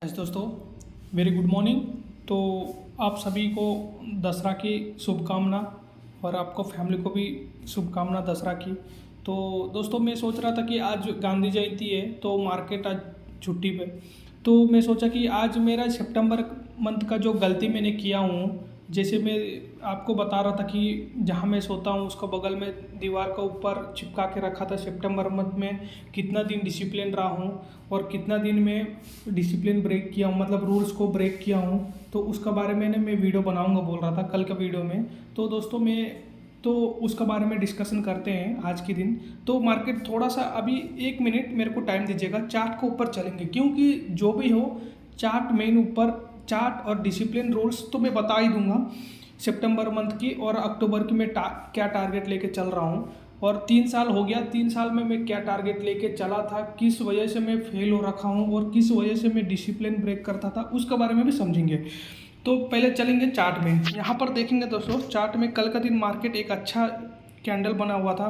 दोस्तों, very good morning. तो आप सभी को दसरा की शुभकामना और आपको फैमिली को भी शुभकामना दसरा की। तो दोस्तों, मैं सोच रहा था कि आज गांधी जयंती है तो मार्केट आज छुट्टी पे। तो मैं सोचा कि आज मेरा सितंबर मंथ का जो गलती मैंने किया हूँ, जैसे मैं आपको बता रहा था कि जहाँ मैं सोता हूँ उसका बगल में दीवार का ऊपर चिपका के रखा था सितंबर मंथ में कितना दिन डिसिप्लिन रहा हूँ और कितना दिन में डिसिप्लिन ब्रेक किया हूँ, मतलब रूल्स को ब्रेक किया हूँ। तो उसका बारे में मैं वीडियो बनाऊँगा बोल रहा था कल का वीडियो में। तो दोस्तों, उसका बारे में डिस्कशन करते हैं आज के दिन। तो मार्केट थोड़ा सा अभी 1 मिनट मेरे को टाइम दीजिएगा, चार्ट को ऊपर चलेंगे क्योंकि जो भी हो चार्ट मेन ऊपर चार्ट और डिसिप्लिन रूल्स तो मैं बता ही दूंगा सितंबर मंथ की और अक्टूबर की मैं क्या टारगेट लेके चल रहा हूँ। और 3 साल हो गया, 3 साल में मैं क्या टारगेट लेके चला था, किस वजह से मैं फेल हो रखा हूँ और किस वजह से मैं डिसिप्लिन ब्रेक करता था, उसके बारे में भी समझेंगे। तो पहले चलेंगे चार्ट में। यहाँ पर देखेंगे दोस्तों, चार्ट में कल का दिन मार्केट एक अच्छा कैंडल बना हुआ था।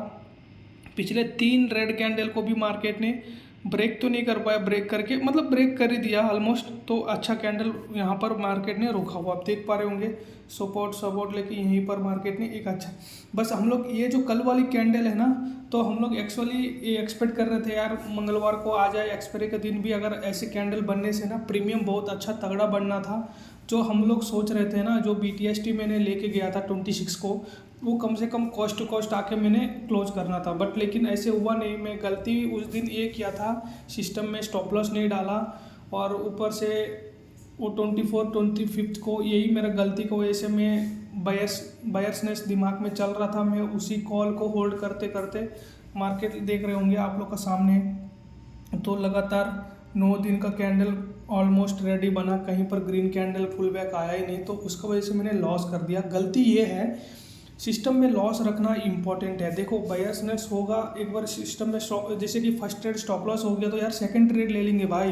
पिछले 3 रेड कैंडल को भी मार्केट ने ब्रेक तो नहीं कर पाया, ब्रेक करके मतलब ब्रेक कर ही दिया ऑलमोस्ट। तो अच्छा कैंडल यहाँ पर मार्केट ने रोका हुआ, आप देख पा रहे होंगे सपोर्ट लेके यहीं पर मार्केट ने एक अच्छा। बस हम लोग ये जो कल वाली कैंडल है ना, तो हम लोग एक्चुअली ये एक्सपेक्ट कर रहे थे यार मंगलवार को आ जाए एक्सपायरी के दिन भी, अगर ऐसे कैंडल बनने से ना प्रीमियम बहुत अच्छा तगड़ा बनना था। जो हम लोग सोच रहे थे ना, जो BTST मैंने लेके गया था 26 को, वो कम से कम कॉस्ट टू कॉस्ट आके मैंने क्लोज करना था, बट लेकिन ऐसे हुआ नहीं। मैं गलती उस दिन ये किया था, सिस्टम में स्टॉप लॉस नहीं डाला और ऊपर से वो 25 को यही मेरा गलती की वजह से मैं बायर्सनेस दिमाग में चल रहा था। मैं उसी कॉल को होल्ड करते करते मार्केट देख रहे होंगे आप लोग का सामने, तो लगातार 9 दिन का कैंडल ऑलमोस्ट रेडी बना, कहीं पर ग्रीन कैंडल फुल बैक आया ही नहीं, तो उसकी वजह से मैंने लॉस कर दिया। गलती ये है, सिस्टम में लॉस रखना इंपॉर्टेंट है। देखो बायर्सनेस होगा एक बार सिस्टम में जैसे कि फर्स्ट ट्रेड स्टॉप लॉस हो गया तो यार सेकंड ट्रेड ले लेंगे भाई,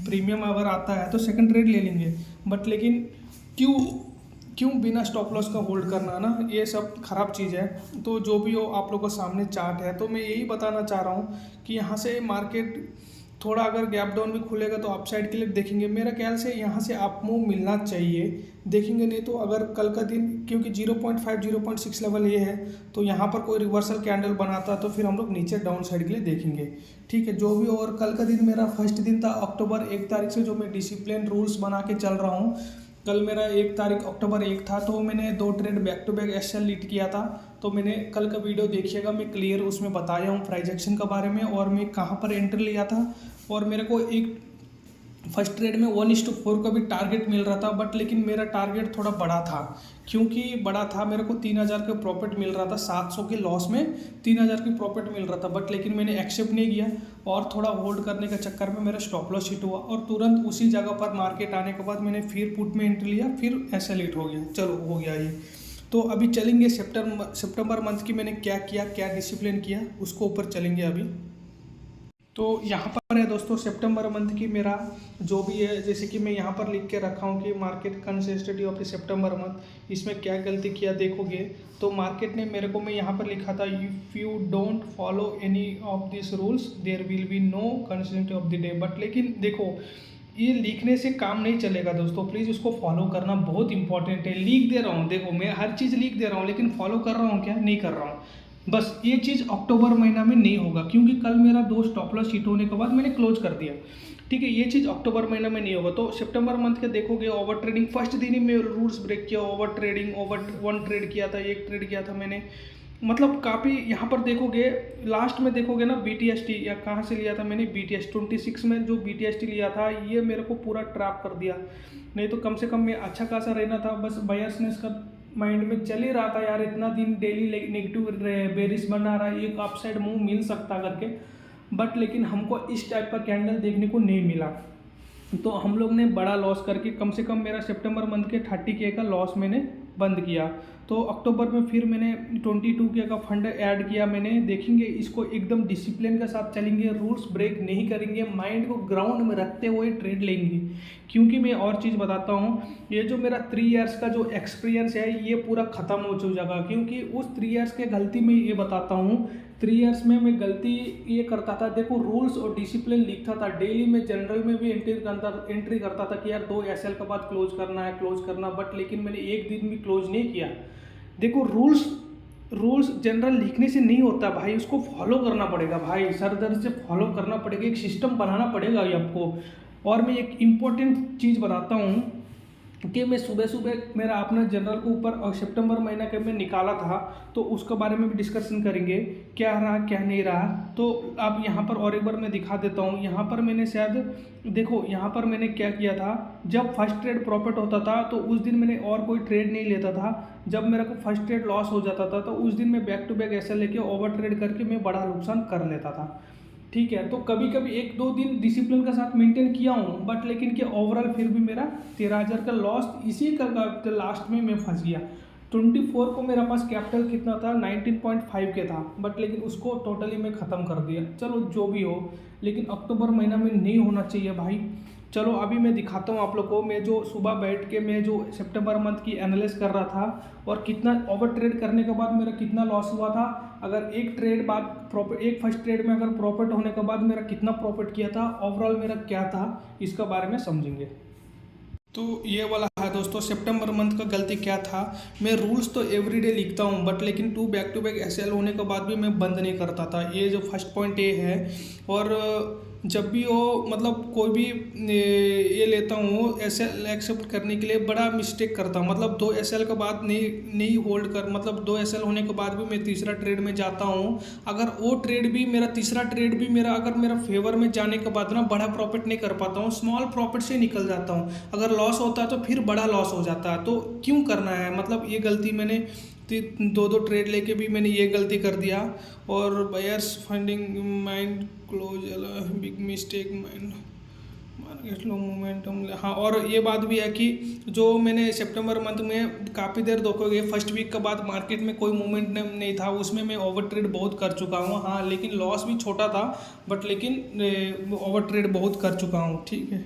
प्रीमियम अगर आता है तो सेकंड ट्रेड ले लेंगे। बट लेकिन क्यों क्यों बिना स्टॉप लॉस का होल्ड करना ना, ये सब खराब चीज़ है। तो जो भी हो आप लोगों के सामने चार्ट है, तो मैं यही बताना चाह रहा हूँ कि यहाँ से मार्केट थोड़ा अगर गैप डाउन भी खुलेगा तो अपसाइड के लिए देखेंगे। मेरा ख्याल से यहाँ से अप मूव मिलना चाहिए, देखेंगे नहीं तो अगर कल का दिन, क्योंकि 0.5 0.6 लेवल ये है, तो यहाँ पर कोई रिवर्सल कैंडल बनाता तो फिर हम लोग नीचे डाउन साइड के लिए देखेंगे। ठीक है, जो भी। और कल का दिन मेरा फर्स्ट दिन था अक्टूबर 1 तारीख से, जो मैं डिसिप्लिन रूल्स बना के चल रहा हूँ। कल मेरा 1 तारीख अक्टूबर 1 था, तो मैंने 2 trade back to back SL lead किया था। तो मैंने कल का वीडियो देखिएगा, मैं क्लियर उसमें बताया हूँ प्राइस एक्शन के बारे में और मैं कहाँ पर एंट्री लिया था। और मेरे को एक फर्स्ट ट्रेड में 1:4 का भी टारगेट मिल रहा था, बट लेकिन मेरा टारगेट थोड़ा बड़ा था। क्योंकि बड़ा था, मेरे को 3000 का प्रॉफिट मिल रहा था, 700 के लॉस में 3000 की प्रॉफिट मिल रहा था, बट लेकिन मैंने एक्सेप्ट नहीं किया और थोड़ा होल्ड करने के चक्कर में मेरा स्टॉप लॉस हिट हुआ और तुरंत उसी जगह पर मार्केट आने के बाद मैंने फिर पुट में एंट्री लिया, फिर SL हिट हो गया। चलो हो गया ये। तो अभी चलेंगे सितंबर मंथ की मैंने क्या किया, क्या डिसिप्लिन किया, उसको ऊपर चलेंगे अभी। तो यहाँ पर है दोस्तों सितंबर मंथ की मेरा जो भी है, जैसे कि मैं यहाँ पर लिख के रखा हूँ कि market consistency of the September month, इसमें क्या गलती किया देखोगे तो मार्केट ने मेरे को, मैं यहाँ पर लिखा था if you don't follow any of this rules there will be no consistency of the day. But लेकिन देखो, ये लिखने से काम नहीं चलेगा दोस्तों, प्लीज़ उसको फॉलो करना बहुत इंपॉर्टेंट है। लिख दे रहा हूँ, देखो मैं हर चीज़ लिख दे रहा हूँ, लेकिन फॉलो कर रहा हूँ क्या, नहीं कर रहा हूँ। बस ये चीज़ अक्टूबर महीना में नहीं होगा, क्योंकि कल मेरा 2 स्टॉप लॉस हिट होने के बाद मैंने क्लोज कर दिया। ठीक है, ये चीज़ अक्टूबर महीना में नहीं होगा। तो सितंबर मंथ के देखोगे ओवर ट्रेडिंग, फर्स्ट दिन ही मैं रूल्स ब्रेक किया, ओवर ट्रेडिंग, ओवर 1 ट्रेड किया था, 1 ट्रेड किया था मैंने, मतलब काफ़ी। यहाँ पर देखोगे लास्ट में देखोगे ना BTST, या कहाँ से लिया था मैंने BTST 26 में जो BTST लिया था, ये मेरे को पूरा ट्रैप कर दिया। नहीं तो कम से कम मैं अच्छा खासा रहना था। बस बायर्सनेस का माइंड में चल ही रहा था यार, इतना दिन डेली नेगेटिव बेरिस बना रहा है, एक अपसाइड मूव मिल सकता करके, बट लेकिन हमको इस टाइप का कैंडल देखने को नहीं मिला। तो हम लोग ने बड़ा लॉस करके, कम से कम मेरा सितंबर मंथ के 30K का लॉस मैंने बंद किया। तो अक्टूबर में फिर मैंने 22K का फंड ऐड किया मैंने। देखेंगे इसको एकदम डिसिप्लिन के साथ चलेंगे, रूल्स ब्रेक नहीं करेंगे, माइंड को ग्राउंड में रखते हुए ट्रेड लेंगे। क्योंकि मैं और चीज़ बताता हूँ, ये जो मेरा 3 इयर्स का जो एक्सपीरियंस है ये पूरा ख़त्म हो चुका, क्योंकि उस 3 इयर्स के गलती में ये बताता हूँ। 3 इयर्स में मैं गलती ये करता था, देखो रूल्स और डिसिप्लिन लिखता था डेली, में जनरल में भी एंट्री करता था कि यार 2 SL के बाद क्लोज करना है, क्लोज करना, बट लेकिन मैंने एक दिन भी क्लोज नहीं किया। देखो रूल्स जनरल लिखने से नहीं होता भाई, उसको फॉलो करना पड़ेगा भाई, सर दर्द से फॉलो करना पड़ेगा, एक सिस्टम बनाना पड़ेगा ये आपको। और मैं एक इम्पोर्टेंट चीज़ बताता हूँ कि मैं सुबह सुबह मेरा अपना जनरल को ऊपर सितंबर महीना के में निकाला था, तो उसके बारे में भी डिस्कशन करेंगे, क्या रहा क्या नहीं रहा। तो अब यहाँ पर और एक बार मैं दिखा देता हूँ। यहाँ पर मैंने शायद देखो, यहाँ पर मैंने क्या किया था, जब फर्स्ट ट्रेड प्रॉफिट होता था तो उस दिन मैंने और कोई ट्रेड नहीं लेता था। जब मेरा को फर्स्ट ट्रेड लॉस हो जाता था तो उस दिन मैं बैक टू बैक ऐसे लेके ओवर ट्रेड करके मैं बड़ा नुकसान कर लेता था। ठीक है, तो कभी कभी 1-2 दिन डिसिप्लिन के साथ मेंटेन किया हूँ, बट लेकिन कि ओवरऑल फिर भी मेरा 13,000 का लॉस इसी का लास्ट में मैं फंस गया। 24 को मेरा पास कैपिटल कितना था, 19.5 के था, बट लेकिन उसको टोटली मैं ख़त्म कर दिया। चलो जो भी हो, लेकिन अक्टूबर महीना में नहीं होना चाहिए भाई। चलो अभी मैं दिखाता हूँ आप लोग को, मैं जो सुबह बैठ के मैं जो सितंबर मंथ की एनालिसिस कर रहा था और कितना ओवर ट्रेड करने के बाद मेरा कितना लॉस हुआ था। अगर एक ट्रेड बाद प्रॉफिट, एक फर्स्ट ट्रेड में अगर प्रॉफिट होने के बाद मेरा कितना प्रॉफिट किया था, ओवरऑल मेरा क्या था, इसका बारे में समझेंगे। तो ये वाला है दोस्तों, सितंबर मंथ का गलती क्या था। मैं रूल्स तो एवरीडे लिखता हूँ, बट लेकिन 2 बैक टू बैक SL होने के बाद भी मैं बंद नहीं करता था। ये जो फर्स्ट पॉइंट ये है। और जब भी वो मतलब कोई भी ये लेता हूँ SL एक्सेप्ट करने के लिए बड़ा मिस्टेक करता हूँ। मतलब 2 SL के बाद नहीं होल्ड कर, मतलब 2 SL होने के बाद भी मैं तीसरा ट्रेड में जाता हूँ। अगर वो ट्रेड भी मेरा तीसरा ट्रेड भी मेरा अगर मेरा फेवर में जाने के बाद ना बड़ा प्रॉफिट नहीं कर पाता हूँ, स्मॉल प्रॉफिट से निकल जाता हूँ। अगर लॉस होता है तो फिर बड़ा लॉस हो जाता है। तो क्यों करना है, मतलब ये गलती मैंने 2 ट्रेड लेके भी मैंने ये गलती कर दिया। और buyers funding mind close big mistake mind market low momentum. हाँ, और ये बात भी है कि जो मैंने सितंबर मंथ में काफ़ी देर देखोगे, फर्स्ट वीक के बाद मार्केट में कोई मूवमेंट नहीं था, उसमें मैं ओवर ट्रेड बहुत कर चुका हूँ। हाँ, लेकिन लॉस भी छोटा था, बट लेकिन ओवर ट्रेड बहुत कर चुका हूँ। ठीक है,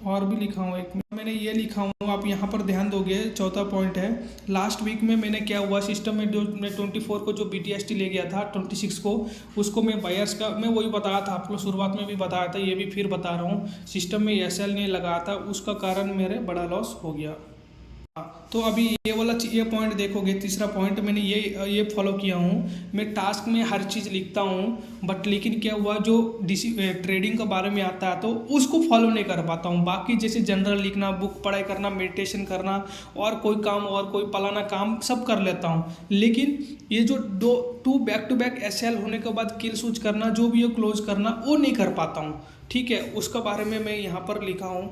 और भी लिखा हूँ एक मैंने ये लिखा हूँ, आप यहाँ पर ध्यान दोगे। चौथा पॉइंट है, लास्ट वीक में मैंने क्या हुआ सिस्टम में, जो मैं 24 को जो BTST ले गया था 26 को, उसको मैं बायर्स का मैं वही बताया था आप लोग, शुरुआत में भी बताया था, ये भी फिर बता रहा हूँ। सिस्टम में SL नहीं लगाया था, उसका कारण मेरे बड़ा लॉस हो गया। तो अभी ये वाला ये पॉइंट देखोगे, तीसरा पॉइंट मैंने ये फॉलो किया हूँ। मैं टास्क में हर चीज़ लिखता हूँ, बट लेकिन क्या हुआ, जो ट्रेडिंग के बारे में आता है तो उसको फॉलो नहीं कर पाता हूँ। बाकी जैसे जनरल लिखना, बुक पढ़ाई करना, मेडिटेशन करना और कोई काम और कोई पलाना काम सब कर लेता हूँ, लेकिन ये जो 2 बैक टू बैक SL होने के बाद किल स्विच करना, जो भी ये क्लोज करना, वो नहीं कर पाता हूँ। ठीक है, उसका बारे में मैं यहाँ पर लिखा हूँ।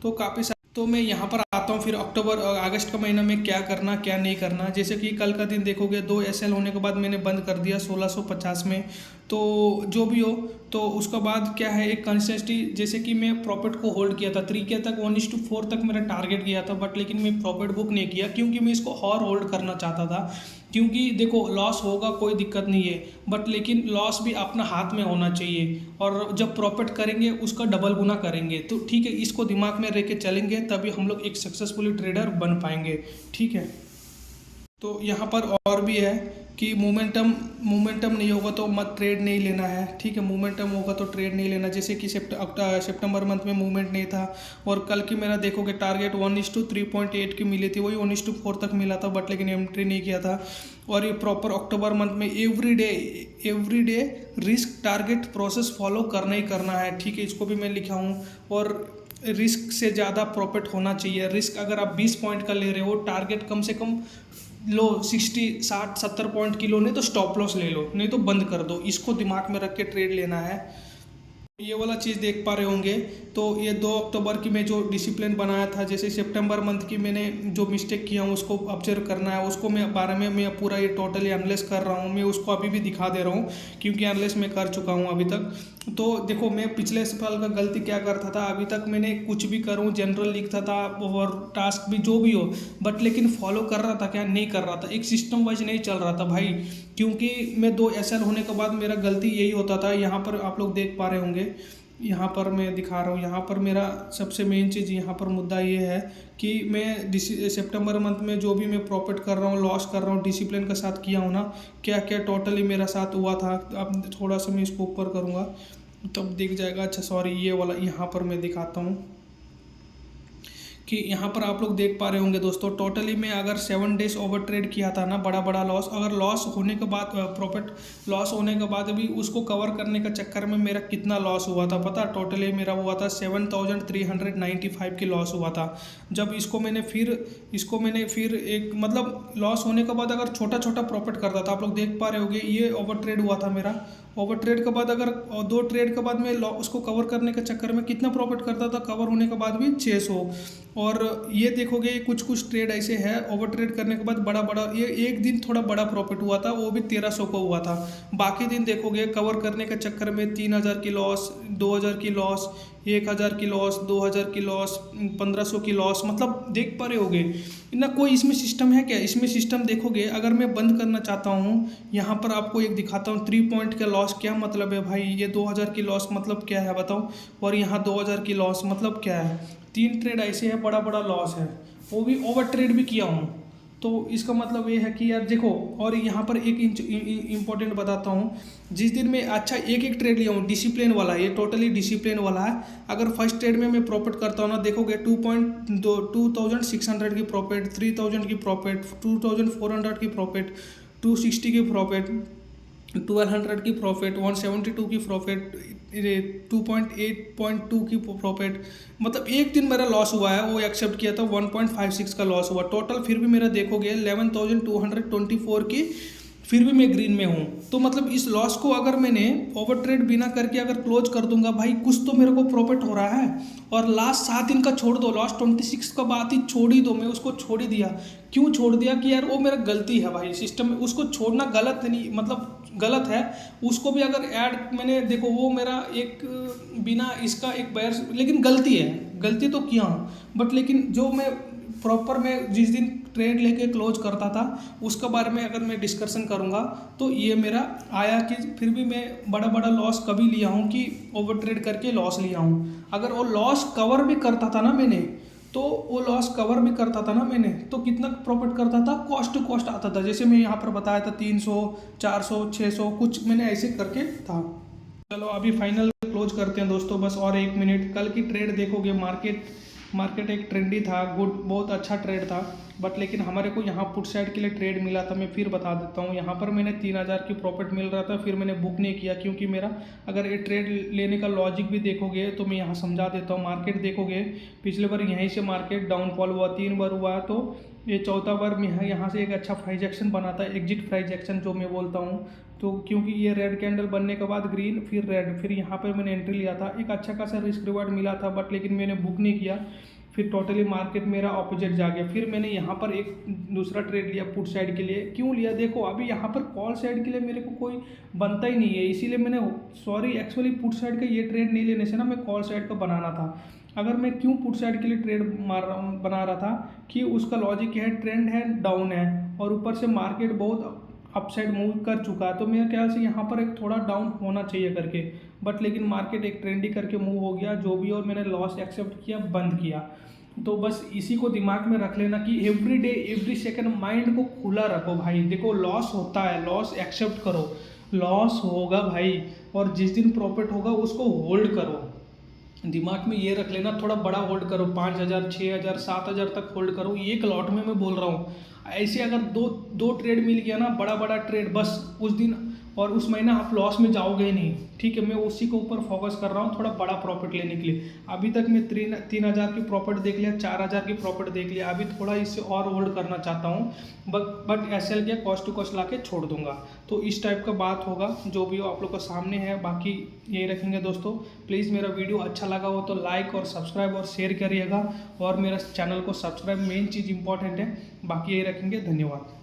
तो काफ़ी तो मैं यहाँ पर आता हूँ फिर अक्टूबर अगस्त का महीना में क्या करना क्या नहीं करना। जैसे कि कल का दिन देखोगे, 2 SL होने के बाद मैंने बंद कर दिया 1650 में। तो जो भी हो, तो उसके बाद क्या है, एक कंसिस्टेंसी, जैसे कि मैं प्रॉफिट को होल्ड किया था 3K तक, 1:4 तक मेरा टारगेट गया था, बट लेकिन मैं प्रॉफिट बुक नहीं किया, क्योंकि मैं इसको और होल्ड करना चाहता था। क्योंकि देखो लॉस होगा कोई दिक्कत नहीं है, बट लेकिन लॉस भी अपना हाथ में होना चाहिए, और जब प्रॉफिट करेंगे उसका डबल गुना करेंगे। तो ठीक है, इसको दिमाग में रख के चलेंगे, तभी हम लोग एक सक्सेसफुल ट्रेडर बन पाएंगे। ठीक है, तो यहाँ पर और भी है कि मोमेंटम नहीं होगा तो मत ट्रेड नहीं लेना है। ठीक है, मोमेंटम होगा तो ट्रेड नहीं लेना। जैसे कि सितंबर मंथ में मूवमेंट नहीं था, और कल की मेरा देखोगे टारगेट 1:3.8 की मिली थी, वही 1:4 तक मिला था, बट लेकिन एंट्री नहीं किया था। और ये प्रॉपर अक्टूबर मंथ में everyday risk target process follow करना ही करना है। ठीक है, इसको भी मैं लिखा हूँ। और रिस्क से ज़्यादा प्रॉफिट होना चाहिए। रिस्क अगर आप 20 पॉइंट का ले रहे हो, टारगेट कम से कम लो 60, 60, 70 पॉइंट की लो, नहीं तो स्टॉप लॉस ले लो, नहीं तो बंद कर दो। इसको दिमाग में रख के ट्रेड लेना है। ये वाला चीज़ देख पा रहे होंगे। तो ये 2 अक्टूबर की मैं जो डिसिप्लिन बनाया था, जैसे सितंबर मंथ की मैंने जो मिस्टेक किया हूँ उसको ऑब्जर्व करना है, उसको मैं बारे में मैं पूरा ये टोटली एनालिसिस कर रहा हूँ। मैं उसको अभी भी दिखा दे रहा हूँ, क्योंकि एनालिसिस मैं कर चुका हूँ अभी तक। तो देखो मैं पिछले साल का गलती क्या करता था, अभी तक मैंने कुछ भी करूँ जनरल लिखता था और टास्क भी जो भी हो, बट लेकिन फॉलो कर रहा था क्या, नहीं कर रहा था, एक सिस्टम वाइज नहीं चल रहा था भाई। क्योंकि मैं 2 SL होने के बाद मेरा गलती यही होता था। यहाँ पर आप लोग देख पा रहे होंगे, यहाँ पर मैं दिखा रहा हूँ, यहाँ पर मेरा सबसे मेन चीज़ यहाँ पर मुद्दा ये है कि मैं सितंबर मंथ में जो भी मैं प्रॉफिट कर रहा हूँ, लॉस कर रहा हूँ, डिसिप्लिन के साथ किया हूँ ना, क्या क्या टोटली मेरा साथ हुआ था। अब थोड़ा सा मैं इसको ऊपर करूँगा तब दिख जाएगा। अच्छा सॉरी, ये वाला यहाँ पर मैं दिखाता हूँ कि यहाँ पर आप लोग देख पा रहे होंगे दोस्तों, टोटली मैं अगर 7 डेज ओवर ट्रेड किया था ना, बड़ा बड़ा लॉस, अगर लॉस होने के बाद प्रॉफिट लॉस होने के बाद भी उसको कवर करने के चक्कर में मेरा कितना लॉस हुआ था पता, टोटली मेरा हुआ था 7,395 की लॉस हुआ था। जब इसको मैंने फिर एक मतलब लॉस होने के बाद अगर छोटा छोटा प्रॉफिट करता था, आप लोग देख पा रहे होंगे ये ओवर ट्रेड हुआ था मेरा। ओवर ट्रेड के बाद अगर 2 ट्रेड के बाद में उसको कवर करने के चक्कर में कितना प्रॉफिट करता था, कवर होने के बाद भी 600। और ये देखोगे कुछ कुछ ट्रेड ऐसे है ओवर ट्रेड करने के बाद बड़ा बड़ा, ये एक दिन थोड़ा बड़ा प्रॉफिट हुआ था, वो भी 1300 को हुआ था। बाकी दिन देखोगे कवर करने के चक्कर में 3000 की लॉस, 2000 की लॉस, 1000 की लॉस, 2000 की लॉस, 1500 की लॉस, मतलब देख पा रहे होगे ना। कोई इसमें सिस्टम है क्या? इसमें सिस्टम देखोगे, अगर मैं बंद करना चाहता हूँ, यहाँ पर आपको एक दिखाता हूँ 3 पॉइंट का लॉस क्या मतलब है भाई। ये 2000 की लॉस मतलब क्या है बताओ, और यहाँ 2000 की लॉस मतलब क्या है। 3 ट्रेड ऐसे है बड़ा बड़ा लॉस है, वो भी ओवर ट्रेड भी किया हूँ। तो इसका मतलब ये है कि यार देखो, और यहाँ पर एक इम्पोर्टेंट बताता हूँ, जिस दिन मैं अच्छा एक एक ट्रेड लिया हूँ डिसिप्लिन वाला, ये टोटली डिसिप्लिन वाला है। अगर फर्स्ट ट्रेड में मैं प्रॉफिट करता हूँ ना, देखोगे 2600 की प्रॉफिट, 3000 की प्रॉफिट, 2400 की प्रॉफिट, 260 की प्रॉफिट, 1200 की प्रॉफिट, 172 की प्रॉफिट, 2.8.2 की प्रॉफिट। मतलब एक दिन मेरा लॉस हुआ है, वो एक्सेप्ट किया था, 1.56 का लॉस हुआ टोटल। फिर भी मेरा देखोगे 11,224 की, फिर भी मैं ग्रीन में हूँ। तो मतलब इस लॉस को अगर मैंने ओवर ट्रेड बिना करके अगर क्लोज कर दूंगा भाई, कुछ तो मेरे को प्रॉफिट हो रहा है। और लास्ट 7 दिन का छोड़ दो, लास्ट 26 का बात ही छोड़ ही दो, मैं उसको छोड़ ही दिया। क्यों छोड़ दिया कि यार वो मेरा गलती है भाई, सिस्टम में उसको छोड़ना गलत है, नहीं मतलब गलत है। उसको भी अगर ऐड मैंने देखो, वो मेरा एक बिना इसका एक बैर, लेकिन गलती है, गलती तो किया हूँ, बट लेकिन जो मैं प्रॉपर मैं जिस दिन ट्रेड लेके क्लोज करता था उसके बारे में अगर मैं डिस्कशन करूंगा, तो ये मेरा आया कि फिर भी मैं बड़ा बड़ा लॉस कभी लिया हूँ कि ओवर ट्रेड करके लॉस लिया हूँ। अगर वो लॉस कवर भी करता था ना मैंने, तो वो लॉस कवर भी करता था ना मैंने, तो कितना प्रॉफिट करता था, कॉस्ट टू कॉस्ट आता था। जैसे मैं यहाँ पर बताया था 300, 400, 600 कुछ मैंने ऐसे करके था। चलो अभी फाइनल क्लोज करते हैं दोस्तों, बस और 1 मिनट। कल की ट्रेड देखोगे, मार्केट एक ट्रेंडी था, गुड, बहुत अच्छा ट्रेड था, बट लेकिन हमारे को यहाँ पुट साइड के लिए ट्रेड मिला था। मैं फिर बता देता हूँ, यहाँ पर मैंने 3000 की प्रॉफिट मिल रहा था, फिर मैंने बुक नहीं किया क्योंकि मेरा अगर ये ट्रेड लेने का लॉजिक भी देखोगे तो मैं यहाँ समझा देता हूँ। मार्केट देखोगे, पिछले बार यहीं से मार्केट डाउनफॉल हुआ, 3 बार हुआ, तो ये चौथा बार में यहाँ से एक अच्छा प्राइस एक्शन बना था, एग्जिट प्राइस एक्शन जो मैं बोलता हूँ। तो क्योंकि ये रेड कैंडल बनने के बाद ग्रीन, फिर रेड, फिर यहाँ पर मैंने एंट्री लिया था, एक अच्छा खासा रिस्क रिवार्ड मिला था, बट लेकिन मैंने बुक नहीं किया। फिर टोटली मार्केट मेरा ऑपोजिट जा गया। फिर मैंने यहाँ पर एक दूसरा ट्रेड लिया पुट साइड के लिए। क्यों लिया देखो, अभी यहाँ पर कॉल साइड के लिए मेरे को कोई बनता ही नहीं है, इसीलिए मैंने एक्चुअली पुट साइड का ये ट्रेड नहीं लेने से ना, मैं कॉल साइड का बनाना था। अगर मैं क्यों पुट साइड के लिए ट्रेड बना रहा था कि उसका लॉजिक है, ट्रेंड है डाउन है और ऊपर से मार्केट बहुत अपसाइड मूव कर चुका है, तो मेरे ख्याल से यहाँ पर एक थोड़ा डाउन होना चाहिए करके, बट लेकिन मार्केट एक ट्रेंडी करके मूव हो गया जो भी, और मैंने लॉस एक्सेप्ट किया, बंद किया। तो बस इसी को दिमाग में रख लेना कि every day every second mind को खुला रखो भाई। देखो लॉस होता है, लॉस एक्सेप्ट करो, लॉस होगा भाई, और जिस दिन प्रॉफिट होगा उसको होल्ड करो। दिमाग में ये रख लेना, थोड़ा बड़ा होल्ड करो, 5000, 6000, 7000 तक होल्ड करो, एक लॉट में मैं बोल रहा हूँ। ऐसे अगर दो ट्रेड मिल गया ना, बड़ा बड़ा ट्रेड, बस उस दिन और उस महीना आप लॉस में जाओगे ही नहीं। ठीक है, मैं उसी के ऊपर फोकस कर रहा हूँ, थोड़ा बड़ा प्रॉफिट लेने के लिए। अभी तक मैं 3000 की प्रॉफिट देख लिया, 4000 की प्रॉफिट देख लिया, अभी थोड़ा इससे और होल्ड करना चाहता हूँ, बट एसएल के कॉस्ट टू कॉस्ट ला के छोड़ दूंगा। तो इस टाइप का बात होगा, जो भी हो आप लोग के सामने है। बाकी यही रखेंगे दोस्तों, प्लीज़ मेरा वीडियो अच्छा लगा हो तो लाइक और सब्सक्राइब और शेयर करिएगा, और मेरा चैनल को सब्सक्राइब, मेन चीज़ इंपॉर्टेंट है। बाकी यही रखेंगे, धन्यवाद।